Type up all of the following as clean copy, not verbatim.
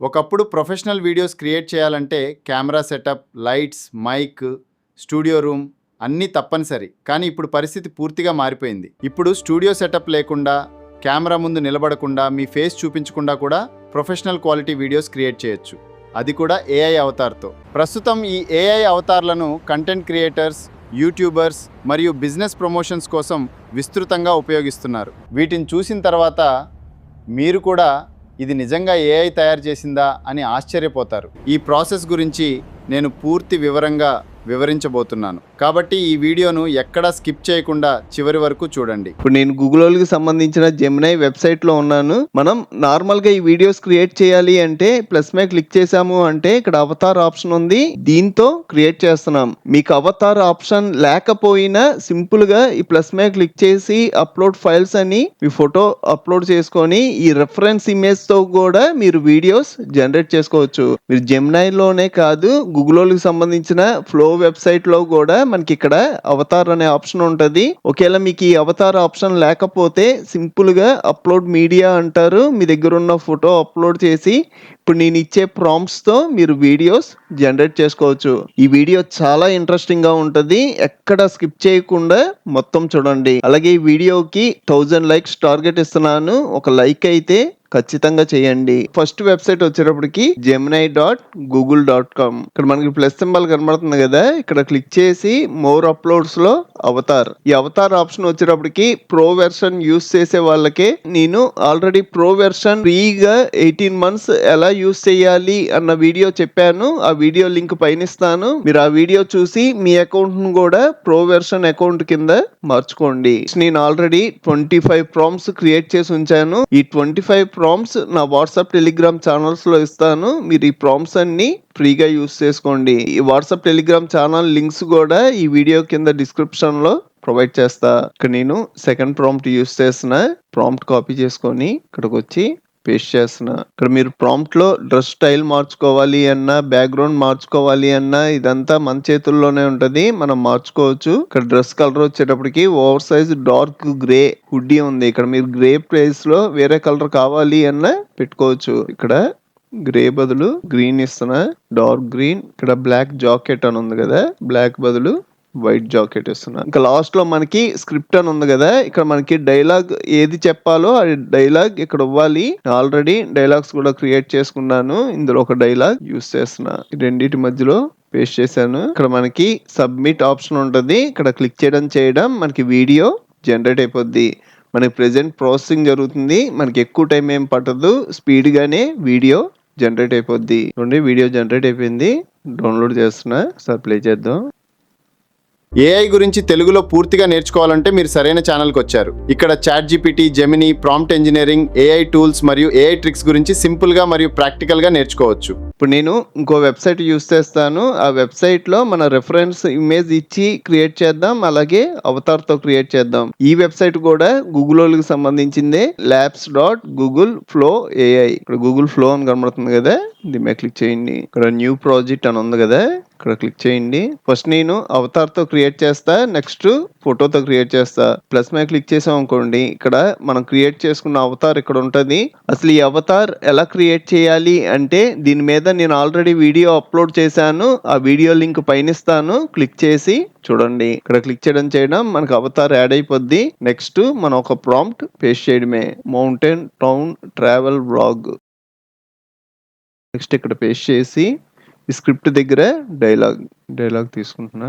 ఒకప్పుడు professional videos create చేయాలంటే camera setup, lights, mic, studio room అన్నీ తప్పనిసరి. కానీ ఇప్పుడు పరిస్థితి పూర్తిగా మారిపోయింది. ఇప్పుడు స్టూడియో సెటప్ లేకుండా, కెమెరా ముందు నిలబడకుండా, మీ ఫేస్ చూపించకుండా కూడా ప్రొఫెషనల్ క్వాలిటీ వీడియోస్ క్రియేట్ చేయొచ్చు. అది కూడా ఏఐ అవతార్తో. ప్రస్తుతం ఈ ఏఐ అవతార్లను కంటెంట్ క్రియేటర్స్, యూట్యూబర్స్ మరియు బిజినెస్ ప్రమోషన్స్ కోసం విస్తృతంగా ఉపయోగిస్తున్నారు. వీటిని చూసిన తర్వాత మీరు కూడా ఇది నిజంగా ఏఐ తయారు చేసిందా అని ఆశ్చర్యపోతారు. ఈ ప్రాసెస్ గురించి నేను పూర్తి వివరంగా వివరించబోతున్నాను. కాబట్టి ఈ వీడియోను ఎక్కడా స్కిప్ చేయకుండా చివరి వరకు చూడండి. ఇప్పుడు నేను గూగుల్కి సంబంధించిన జెమినై వెబ్సైట్లో ఉన్నాను. మనం నార్మల్గా ఈ వీడియోస్ క్రియేట్ చేయాలి అంటే ప్లస్ మీద క్లిక్ చేసాము అంటే ఇక్కడ అవతార్ ఆప్షన్ ఉంది. దీంతో క్రియేట్ చేస్తున్నాం. మీకు అవతార్ ఆప్షన్ లేకపోయినా సింపుల్గా ఈ ప్లస్ మీద క్లిక్ చేసి అప్లోడ్ ఫైల్స్ అని మీ ఫోటో అప్లోడ్ చేసుకొని ఈ రెఫరెన్స్ ఇమేజ్ తో కూడా మీరు వీడియోస్ జనరేట్ చేసుకోవచ్చు. మీరు జెమినైలోనే కాదు, గూగుల్కి సంబంధించిన ఫ్లో వెబ్సైట్ లో కూడా మనకి ఇక్కడ అవతార్ అనే ఆప్షన్ ఉంటది. ఒకవేళ మీకు ఈ అవతార్ ఆప్షన్ లేకపోతే సింపుల్ గా అప్లోడ్ మీడియా అంటారు. మీ దగ్గర ఉన్న ఫోటో అప్లోడ్ చేసి ఇప్పుడు నేను ఇచ్చే ప్రాంప్ట్స్ తో మీరు వీడియోస్ జనరేట్ చేసుకోవచ్చు. ఈ వీడియో చాలా ఇంట్రెస్టింగ్ గా ఉంటది. ఎక్కడ స్కిప్ చేయకుండా మొత్తం చూడండి. అలాగే ఈ వీడియోకి 1000 లైక్స్ టార్గెట్ ఇస్తున్నాను. ఒక లైక్ అయితే ఖచ్చితంగా చేయండి. ఫస్ట్ వెబ్సైట్ వచ్చేటప్పటికి gemini.google.com. ఇక్కడ మనకి ప్లస్ సింబల్ కనబడుతుంది కదా, ఇక్కడ క్లిక్ చేసి మోర్ అప్లోడ్స్ లో అవతార్. ఈ అవతార్ ఆప్షన్ వచ్చేటప్పటికి ప్రో వెర్షన్ యూస్ చేసే వాళ్ళకే నేను ఆల్రెడీ ప్రో వెర్షన్ ఫ్రీగా 18 months ఎలా యూస్ చేయాలి అన్న వీడియో చెప్పాను. ఆ వీడియో లింక్ పైన ఇస్తాను. మీరు ఆ వీడియో చూసి మీ అకౌంట్ ను కూడా ప్రో వెర్షన్ అకౌంట్ కింద మార్చుకోండి. నేను ఆల్రెడీ 25 ప్రాంప్ట్స్ క్రియేట్ చేసి ఉంచాను. ఈ 25 ప్రాంప్ట్స్ నా వాట్సాప్, టెలిగ్రామ్ ఛానల్స్ లో ఇస్తాను. మీరు ఈ ప్రాంప్ట్స్ అన్ని ఫ్రీగా యూస్ చేసుకోండి. ఈ వాట్సాప్, టెలిగ్రామ్ ఛానల్ లింక్స్ కూడా ఈ వీడియో కింద డిస్క్రిప్షన్ లో ప్రొవైడ్ చేస్తా. ఇక్కడ నేను సెకండ్ ప్రాంప్ట్ యూస్ చేసిన ప్రాంప్ట్ కాపీ చేసుకొని ఇక్కడికి వచ్చి పేస్ట్ చేస్తున్నా. ఇక్కడ మీరు ప్రాంప్ట్ లో డ్రెస్ స్టైల్ మార్చుకోవాలి అన్నా, బ్యాక్గ్రౌండ్ మార్చుకోవాలి అన్నా ఇదంతా మన చేతుల్లోనే ఉంటది. మనం మార్చుకోవచ్చు. ఇక్కడ డ్రెస్ కలర్ వచ్చేటప్పటికి over size dark grey hoodie ఉంది. ఇక్కడ మీరు గ్రే ప్లేస్ లో వేరే కలర్ కావాలి అన్నా పెట్టుకోవచ్చు. ఇక్కడ గ్రే బదులు గ్రీన్ ఇస్తున్నా, డార్క్ గ్రీన్. ఇక్కడ బ్లాక్ జాకెట్ అని ఉంది కదా, బ్లాక్ బదులు వైట్ జాకెట్ ఇస్తున్నా. ఇంకా లాస్ట్ లో మనకి స్క్రిప్ట్ అని ఉంది కదా, ఇక్కడ మనకి డైలాగ్ ఏది చెప్పాలో ఆ డైలాగ్ ఇక్కడ ఇవ్వాలి. ఆల్రెడీ డైలాగ్స్ కూడా క్రియేట్ చేసుకున్నాను. ఇందులో ఒక డైలాగ్ యూస్ చేస్తున్నా. రెండింటి మధ్యలో పేస్ట్ చేశాను. ఇక్కడ మనకి సబ్మిట్ ఆప్షన్ ఉంటుంది. ఇక్కడ క్లిక్ చేయడం మనకి వీడియో జనరేట్ అయిపోద్ది. మనకి ప్రెజెంట్ ప్రాసెసింగ్ జరుగుతుంది. మనకి ఎక్కువ టైం ఏం పట్టదు. స్పీడ్ గానే వీడియో జనరేట్ అయిపోద్ది. వీడియో జనరేట్ అయిపోయింది. డౌన్లోడ్ చేస్తున్నా. సార్ ప్లే చేద్దాం. ఏఐ గురించి తెలుగులో పూర్తిగా నేర్చుకోవాలంటే మీరు సరైన ఛానల్కి వచ్చారు. ఇక్కడ chat GPT, Gemini, prompt engineering, AI tools మరియు ఏఐ ట్రిక్స్ గురించి సింపుల్గా మరియు ప్రాక్టికల్గా నేర్చుకోవచ్చు. ఇప్పుడు నేను ఇంకో వెబ్సైట్ యూస్ చేస్తాను. ఆ వెబ్సైట్లో మన రెఫరెన్స్ ఇమేజ్ ఇచ్చి క్రియేట్ చేద్దాం. అలాగే అవతార్తో క్రియేట్ చేద్దాం. ఈ వెబ్సైట్ కూడా గూగుల్కి సంబంధించిందే. labs.google-flow AI. ఇక్కడ గూగుల్ ఫ్లో అని కనబడుతుంది కదా, దీని మీద క్లిక్ చేయండి. ఇక్కడ న్యూ ప్రాజెక్ట్ అని ఉంది కదా, ఇక్కడ క్లిక్ చేయండి. ఫస్ట్ నేను అవతార్ తో క్రియేట్ చేస్తా, నెక్స్ట్ ఫోటోతో క్రియేట్ చేస్తా. ప్లస్ మీద క్లిక్ చేసాం అనుకోండి, ఇక్కడ మనం క్రియేట్ చేసుకున్న అవతార్ ఇక్కడ ఉంటది. అసలు ఈ అవతార్ ఎలా క్రియేట్ చేయాలి అంటే దీని మీద నేను ఆల్రెడీ వీడియో అప్లోడ్ చేశాను. ఆ వీడియో లింక్ పైన ఇస్తాను. క్లిక్ చేసి చూడండి. ఇక్కడ క్లిక్ చేయడం మనకు అవతార్ యాడ్ అయిపోద్ది. నెక్స్ట్ మనం ఒక ప్రాంప్ట్ పేస్ట్ చేయడమే. Mountain town travel vlog. Next ఇక్కడ పేస్ట్ చేసి ఈ స్క్రిప్ట్ దగ్గర డైలాగ్ తీసుకుంటున్నా.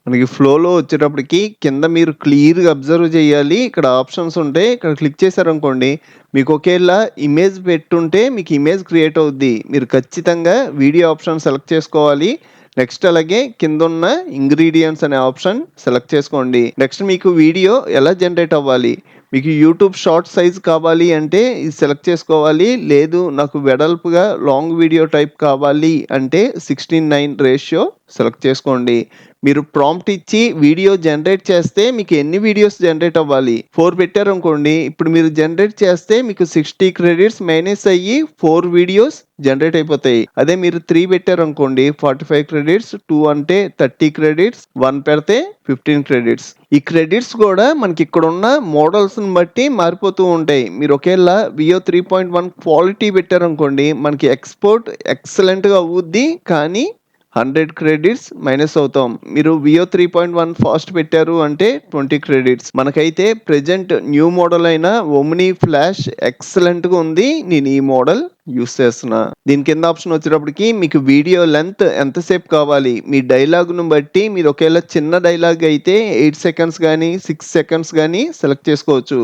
మనకి ఫ్లోలో వచ్చేటప్పటికి కింద మీరు క్లియర్గా అబ్జర్వ్ చేయాలి. ఇక్కడ ఆప్షన్స్ ఉంటాయి. ఇక్కడ క్లిక్ చేశారనుకోండి, మీకు ఒకేలా ఇమేజ్ పెట్టుంటే మీకు ఇమేజ్ క్రియేట్ అవుద్ది. మీరు ఖచ్చితంగా వీడియో ఆప్షన్ సెలెక్ట్ చేసుకోవాలి. నెక్స్ట్ అలాగే కింద ఉన్న ఇంగ్రీడియంట్స్ అనే ఆప్షన్ సెలెక్ట్ చేసుకోండి. నెక్స్ట్ మీకు వీడియో ఎలా జనరేట్ అవ్వాలి, మీకు యూట్యూబ్ షార్ట్ సైజ్ కావాలి అంటే ఇది సెలెక్ట్ చేసుకోవాలి. లేదు నాకు వెడల్పుగా లాంగ్ వీడియో టైప్ కావాలి అంటే 16:9 రేషియో సెలెక్ట్ చేసుకోండి. మీరు ప్రాంప్ట్ ఇచ్చి వీడియో జనరేట్ చేస్తే మీకు ఎన్ని వీడియోస్ జనరేట్ అవ్వాలి? 4 పెట్టారనుకోండి. ఇప్పుడు మీరు జనరేట్ చేస్తే మీకు 60 క్రెడిట్స్ మైనస్ అయ్యి 4 వీడియోస్ జనరేట్ అయిపోతాయి. అదే మీరు 3 పెట్టారనుకోండి 45 క్రెడిట్స్, 2 అంటే 30 క్రెడిట్స్, 1 పెడితే 15 క్రెడిట్స్. ఈ క్రెడిట్స్ కూడా మనకి ఇక్కడ ఉన్న మోడల్స్ని బట్టి మారిపోతూ ఉంటాయి. మీరు ఒకేలా వియో 3.1 క్వాలిటీ పెట్టారనుకోండి మనకి ఎక్స్పోర్ట్ ఎక్సలెంట్గా అవుద్ది, కానీ 100 క్రెడిట్స్ మైనస్ అవుతాం. మీరు వియో 3.1 ఫాస్ట్ పెట్టారు అంటే 20 క్రెడిట్స్. మనకైతే ప్రెజెంట్ న్యూ మోడల్ అయిన ఓమ్ని ఫ్లాష్ ఎక్సలెంట్గా ఉంది. నేను ఈ మోడల్ యూస్ చేస్తున్నా. దీని కింద ఆప్షన్ వచ్చేటప్పటికి మీకు వీడియో లెంత్ ఎంతసేపు కావాలి, మీ డైలాగ్ను బట్టి మీరు ఒకేలా చిన్న డైలాగ్ అయితే 8 సెకండ్స్ కానీ 6 సెకండ్స్ కానీ సెలెక్ట్ చేసుకోవచ్చు.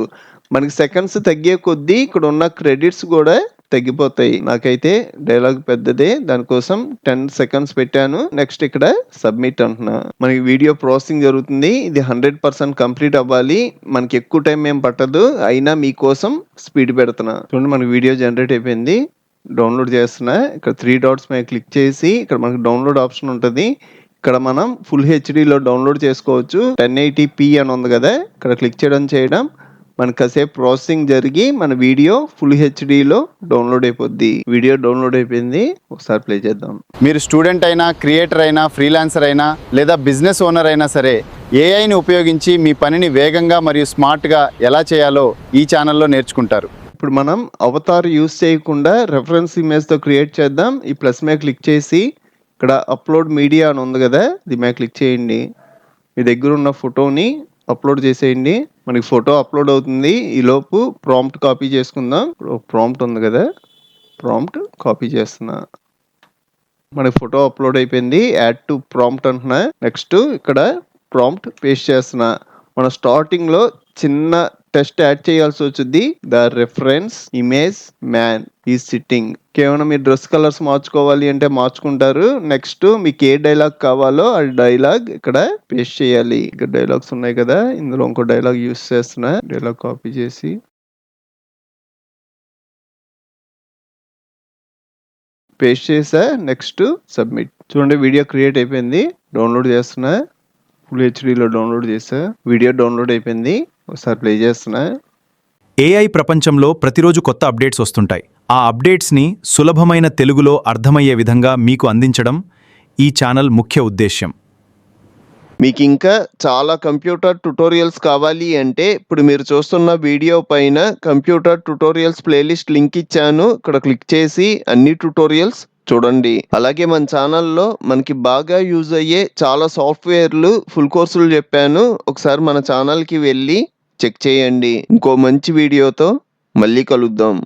మనకి సెకండ్స్ తగ్గే కొద్దీ ఇక్కడ ఉన్న క్రెడిట్స్ కూడా తగ్గిపోతాయి. నాకైతే డైలాగ్ పెద్దదే, దానికోసం 10 సెకండ్స్ పెట్టాను. నెక్స్ట్ ఇక్కడ సబ్మిట్ అంటున్నా. మనకి వీడియో ప్రాసెసింగ్ జరుగుతుంది. ఇది 100% కంప్లీట్ అవ్వాలి. మనకి ఎక్కువ టైం ఏం పట్టదు, అయినా మీకోసం స్పీడ్ పెడుతున్నా. చూడండి మనకి వీడియో జనరేట్ అయిపోయింది. డౌన్లోడ్ చేస్తున్నా. ఇక్కడ 3 డాట్స్ మీద క్లిక్ చేసి ఇక్కడ మనకి డౌన్లోడ్ ఆప్షన్ ఉంటుంది. ఇక్కడ మనం ఫుల్ హెచ్డిలో డౌన్లోడ్ చేసుకోవచ్చు. 1080p అని ఉంది కదా, ఇక్కడ క్లిక్ చేయడం మనకు కాసేపు ప్రాసెసింగ్ జరిగి మన వీడియో ఫుల్ హెచ్డిలో డౌన్లోడ్ అయిపోద్ది. వీడియో డౌన్లోడ్ అయిపోయింది. ఒకసారి ప్లే చేద్దాం. మీరు స్టూడెంట్ అయినా, క్రియేటర్ అయినా, ఫ్రీలాన్సర్ అయినా లేదా బిజినెస్ ఓనర్ అయినా సరే ఏఐని ఉపయోగించి మీ పనిని వేగంగా మరియు స్మార్ట్గా ఎలా చేయాలో ఈ ఛానల్లో నేర్చుకుంటారు. ఇప్పుడు మనం అవతార్ యూస్ చేయకుండా రెఫరెన్స్ ఇమేజ్తో క్రియేట్ చేద్దాం. ఈ ప్లస్ మీద క్లిక్ చేసి ఇక్కడ అప్లోడ్ మీడియా అని ఉంది కదా, దీని మీద క్లిక్ చేయండి. మీ దగ్గర ఉన్న ఫోటోని అప్లోడ్ చేసేయండి. మనకి ఫోటో అప్లోడ్ అవుతుంది. ఈలోపు ప్రాంప్ట్ కాపీ చేసుకుందాం. ప్రాంప్ట్ ఉంది కదా, ప్రాంప్ట్ కాపీ చేస్తున్నా. మనకి ఫోటో అప్లోడ్ అయిపోయింది. యాడ్ టు ప్రాంప్ట్ అంటున్నా. నెక్స్ట్ ఇక్కడ ప్రాంప్ట్ పేస్ట్ చేస్తున్నా. మన స్టార్టింగ్లో చిన్న టెస్ట్ యాడ్ చేయాల్సి వచ్చింది. The reference image man is sitting. కేవలం మీరు డ్రెస్ కలర్స్ మార్చుకోవాలి అంటే మార్చుకుంటారు. నెక్స్ట్ మీకు ఏ డైలాగ్ కావాలో ఆ డైలాగ్ ఇక్కడ పేస్ట్ చేయాలి. ఇక్కడ డైలాగ్స్ ఉన్నాయి కదా, ఇందులో ఇంకో డైలాగ్ యూస్ చేస్తున్నా. డైలాగ్ కాపీ చేసి పేస్ట్ చేసా. Next submit. చూడండి వీడియో క్రియేట్ అయిపోయింది. డౌన్లోడ్ చేస్తున్నా. ఫుల్ హెచ్డిలో డౌన్లోడ్ చేసా. వీడియో డౌన్లోడ్ అయిపోయింది. ఒకసారి ప్లే చేస్తున్నా. ఏఐ ప్రపంచంలో ప్రతిరోజు కొత్త అప్డేట్స్ వస్తుంటాయి. ఆ అప్డేట్స్ని సులభమైన తెలుగులో అర్థమయ్యే విధంగా మీకు అందించడం ఈ ఛానల్ ముఖ్య ఉద్దేశ్యం. మీకు ఇంకా చాలా కంప్యూటర్ ట్యుటోరియల్స్ కావాలి అంటే ఇప్పుడు మీరు చూస్తున్న వీడియో పైన కంప్యూటర్ ట్యుటోరియల్స్ ప్లేలిస్ట్ లింక్ ఇచ్చాను. ఇక్కడ క్లిక్ చేసి అన్ని ట్యుటోరియల్స్ చూడండి. అలాగే మన ఛానల్లో మనకి బాగా యూజ్ అయ్యే చాలా సాఫ్ట్వేర్లు ఫుల్ కోర్సులు చెప్పాను. ఒకసారి మన ఛానల్కి వెళ్ళి చెక్ చేయండి. ఇంకో మంచి వీడియోతో మళ్ళీ కలుద్దాం.